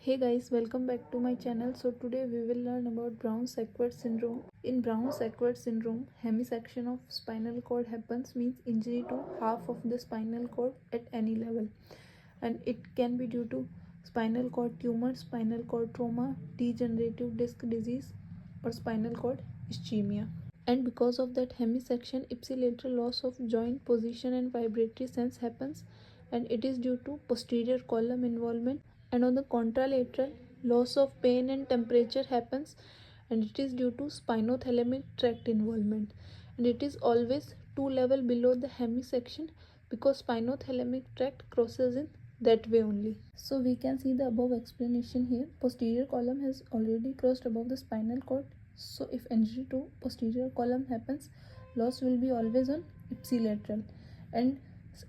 Hey guys, welcome back to my channel. So today we will learn about Brown-Sequard syndrome. In Brown-Sequard syndrome, hemisection of spinal cord happens, means injury to half of the spinal cord at any level, and it can be due to spinal cord tumor, spinal cord trauma, degenerative disc disease, or spinal cord ischemia. And because of that hemisection, ipsilateral loss of joint position and vibratory sense happens, and it is due to posterior column involvement. And on the contralateral, loss of pain and temperature happens, and it is due to spinothalamic tract involvement, and it is always 2 level below the hemisection because spinothalamic tract crosses in that way only. So we can see the above explanation here. Posterior column has already crossed above the spinal cord, so if injury to posterior column happens, loss will be always on ipsilateral, and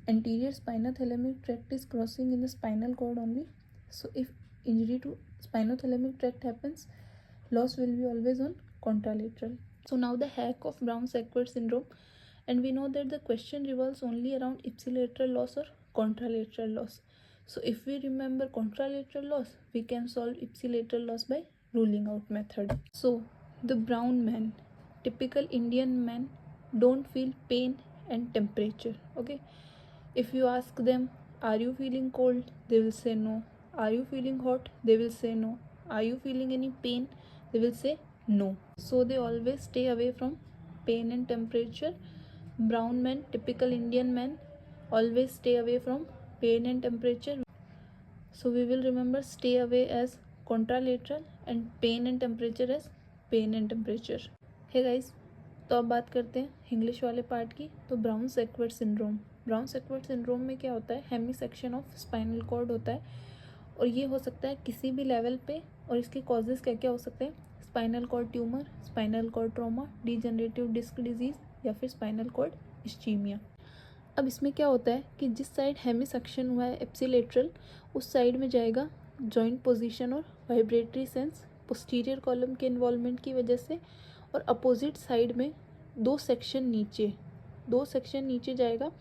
anterior spinothalamic tract is crossing in the spinal cord only. So if injury to spinothalamic tract happens, loss will be always on contralateral. So now the hack of Brown-Sequard syndrome, and we know that the question revolves only around ipsilateral loss or contralateral loss. So if we remember contralateral loss, we can solve ipsilateral loss by ruling out method. So the brown men, typical Indian men, don't feel pain and temperature. Okay, if you ask them, are you feeling cold, they will say no. Are you feeling hot, they will say no. Are you feeling any pain, they will say no. So they always stay away from pain and temperature. Brown men, typical Indian men, always stay away from pain and temperature. So we will remember stay away as contralateral and pain and temperature as pain and temperature. Hey guys, तो अब बात करते हैं English वाले part की. तो ब्राउन-सेक्वर्ड syndrome. ब्राउन-सेक्वर्ड syndrome में क्या होता है, hemisection of spinal cord होता है, और ये हो सकता है किसी भी लेवल पे. और इसके कॉजेज़ क्या क्या हो सकते हैं, spinal cord tumour, spinal cord trauma, degenerative disc disease या फिर स्पाइनल कॉर्ड इस्चीमिया. अब इसमें क्या होता है कि जिस साइड हेमी सेक्शन हुआ है एप्सिलेटरल, उस साइड में जाएगा जॉइंट पोजीशन और वाइब्रेटरी सेंस पोस्टीरियर कॉलम के इन्वॉल्वमेंट की वजह से, और अपोजिट साइड में दो सेक्शन नीचे जाएगा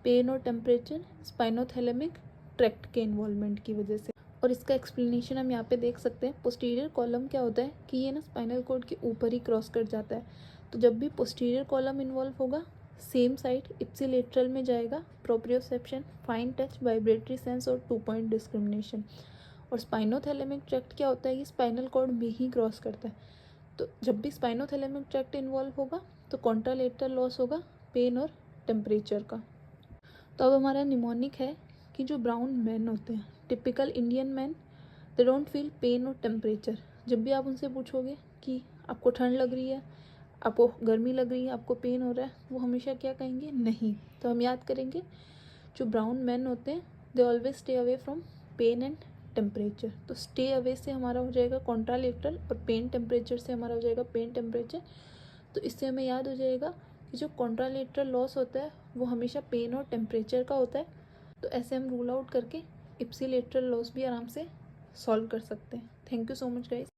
पेन और टेम्परेचर स्पाइनोथैलेमिक ट्रैक्ट के इन्वॉल्वमेंट की वजह से. और इसका एक्सप्लेनेशन हम यहाँ पे देख सकते हैं. पोस्टीरियर कॉलम क्या होता है कि ये ना स्पाइनल कॉर्ड के ऊपर ही क्रॉस कर जाता है. तो जब भी पोस्टीरियर कॉलम इन्वॉल्व होगा, सेम साइड इप्सिलेटरल में जाएगा proprioception, fine touch, vibratory sense और 2 पॉइंट डिस्क्रिमिनेशन. और स्पाइनोथैलेमिक ट्रैक्ट क्या होता है, ये स्पाइनल कॉर्ड में ही क्रॉस करता है. तो जब भी स्पाइनोथैलेमिक ट्रैक्ट इन्वॉल्व होगा तो कॉन्ट्रालेटरल लॉस होगा पेन और टेम्परेचर का. तो अब हमारा निमोनिक है कि जो ब्राउन मैन होते हैं, typical Indian man, they don't feel pain और टेम्परेचर. जब भी आप उनसे पूछोगे कि आपको ठंड लग रही है, आपको गर्मी लग रही है, आपको पेन हो रहा है, वो हमेशा क्या कहेंगे, नहीं. तो हम याद करेंगे, जो ब्राउन मैन होते हैं they always stay away from pain and temperature. तो स्टे अवे से हमारा हो जाएगा कॉन्ट्रालेटरल, और पेन टेम्परेचर से हमारा हो जाएगा पेन टेम्परेचर. तो इससे हमें याद हो जाएगा कि जो कॉन्ट्रालेटरल लॉस होता है वो हमेशा पेन और टेम्परेचर का होता है. तो ऐसे हम रूल आउट करके इप्सिलेटरल लॉस भी आराम से सॉल्व कर सकते हैं. Thank you so much guys.